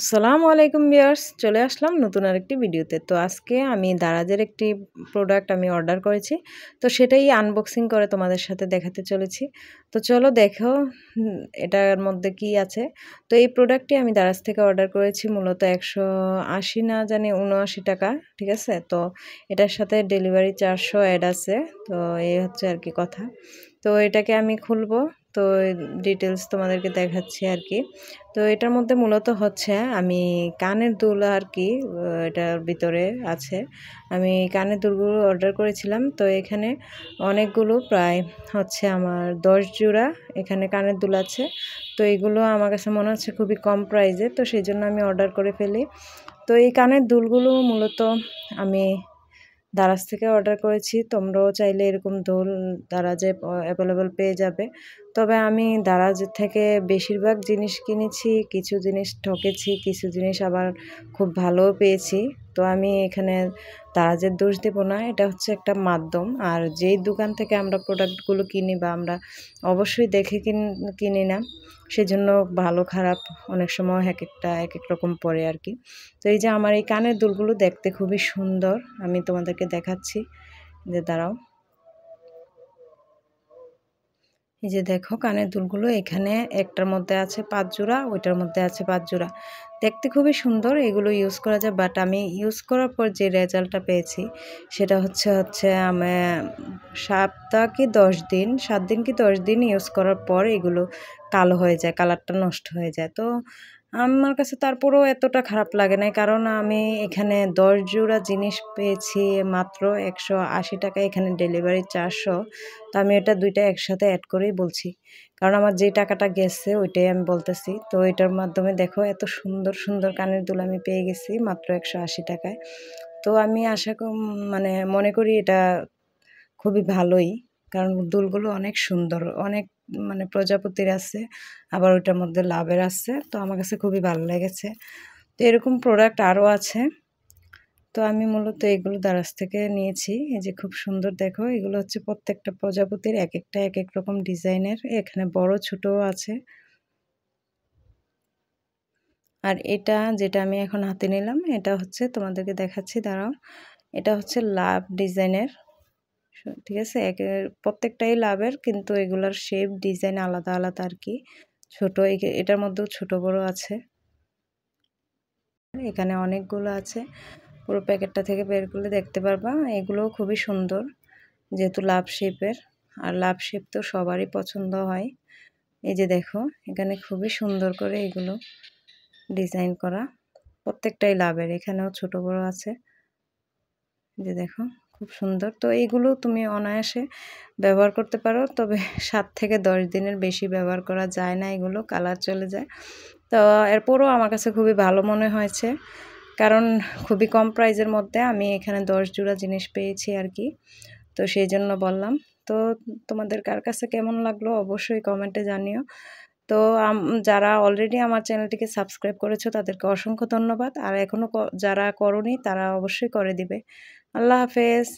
আসসালামু আলাইকুম ভিউয়ার্স, চলে আসলাম নতুন আরেকটি ভিডিওতে। তো আজকে আমি দারাজের একটি প্রোডাক্ট আমি অর্ডার করেছি। তো সেটাই আনবক্সিং করে তোমাদের সাথে দেখাতে চলেছি। তো চলো দেখো এটার মধ্যে কি আছে। তো এই প্রোডাক্টটি আমি দারাজ থেকে অর্ডার করেছি মূলত 180 না জানি 79 টাকা, ঠিক আছে। তো এটার সাথে ডেলিভারি চার্জও অ্যাড আছে। তো এই হচ্ছে আর কি কথা। তো এটাকে আমি খুলবো, তো ডিটেলস তোমাদেরকে দেখাচ্ছি আর কি। তো এটার মধ্যে মূলত হচ্ছে আমি কানের দুল আর কি, এটার ভিতরে আছে। আমি কানের দুলগুলো অর্ডার করেছিলাম। তো এখানে অনেকগুলো, প্রায় হচ্ছে আমার 10 জোড়া এখানে কানের দুল আছে। তো এগুলো আমার কাছে মনে হচ্ছে খুবই কম প্রাইসে, তো সেই জন্য আমি অর্ডার করে ফেলি। তো এই কানের দুলগুলো মূলত আমি দারাজ থেকে অর্ডার করেছি। তোমরাও চাইলে এরকম দোল দারাজে অ্যাভেলেবল পেয়ে যাবে। তবে আমি দারাজ থেকে বেশিরভাগ জিনিস কিনেছি, কিছু জিনিস ঠকেছি, কিছু জিনিস আবার খুব ভালোও পেয়েছি। তো আমি এখানে দারাজের দোষ দেব না, এটা হচ্ছে একটা মাধ্যম। আর যেই দোকান থেকে আমরা প্রোডাক্টগুলো কিনি বা আমরা অবশ্যই দেখে কিনি না, সেজন্য ভালো খারাপ অনেক সময় এক এক রকম পড়ে আর কি। তো এই যে আমার এই কানের দুলগুলো দেখতে খুবই সুন্দর, আমি তোমাদেরকে দেখাচ্ছি, যে দাঁড়াও। এই যে দেখো কানের দুলগুলো, এখানে একটার মধ্যে আছে 5 জোড়া, ওইটার মধ্যে আছে 5 জোড়া। দেখতে খুবই সুন্দর, এগুলো ইউজ করা যায়। বাট আমি ইউজ করার পর যে রেজাল্টটা পেয়েছি সেটা হচ্ছে আমি 7 কি 10 দিন ইউজ করার পর এগুলো কালো হয়ে যায়, কালারটা নষ্ট হয়ে যায়। তো আমার কাছে তারপরেও এতটা খারাপ লাগে না, কারণ আমি এখানে 10 জোড়া জিনিস পেয়েছি মাত্র 180 টাকা, এখানে ডেলিভারি 400। তো আমি এটা দুইটা একসাথে অ্যাড করেই বলছি, কারণ আমার যে টাকাটা গেছে ওইটাই আমি বলতেছি। তো এটার মাধ্যমে দেখো এত সুন্দর সুন্দর কানের দুল আমি পেয়ে গেছি মাত্র 180 টাকায়। তো আমি মানে মনে করি এটা খুবই ভালোই, কারণ দুলগুলো অনেক সুন্দর, অনেক মানে প্রজাপতির আছে, আবার ওইটার মধ্যে লাভের আছে। তো আমার কাছে খুবই ভালো লেগেছে। তো এরকম প্রোডাক্ট আরও আছে। তো আমি মূলত এগুলো দারাজ থেকে নিয়েছি। এই যে খুব সুন্দর দেখো, এগুলো হচ্ছে প্রত্যেকটা প্রজাপতির এক একটা এক এক রকম ডিজাইনের, এখানে বড় ছোটও আছে। আর এটা যেটা আমি এখন হাতে নিলাম, এটা হচ্ছে তোমাদেরকে দেখাচ্ছি, দাঁড়াও। এটা হচ্ছে লাভ ডিজাইনের, ঠিক আছে। প্রত্যেকটাই লাভের, কিন্তু এগুলোর শেপ ডিজাইন আলাদা আলাদা আর কি। ছোট এটার মধ্যেও ছোট বড় আছে, এখানে অনেকগুলো আছে। পুরো প্যাকেটটা থেকে বের করলে দেখতে পারবা। এগুলোও খুবই সুন্দর, যেহেতু লাভ শেপের, আর লাভ শেপ তো সবারই পছন্দ হয়। এই যে দেখো এখানে খুবই সুন্দর করে এগুলো ডিজাইন করা, প্রত্যেকটাই লাভের, এখানেও ছোট বড় আছে। যে দেখো খুব সুন্দর। তো এইগুলো তুমি অনায়াসে ব্যবহার করতে পারো, তবে 7 থেকে 10 দিনের বেশি ব্যবহার করা যায় না, এগুলো কালার চলে যায়। তো এরপরও আমার কাছে খুবই ভালো মনে হয়েছে, কারণ খুবই কম প্রাইসের মধ্যে আমি এখানে 10 জোড়া জিনিস পেয়েছি আর কি। তো সেই জন্য বললাম। তো তোমাদের কার কাছে কেমন লাগলো অবশ্যই কমেন্টে জানিও। তো যারা অলরেডি আমার চ্যানেলটিকে সাবস্ক্রাইব করেছো তাদেরকে অসংখ্য ধন্যবাদ, আর এখনও যারা করোনি তারা অবশ্যই করে দিবে। আল্লাহ হাফেজ।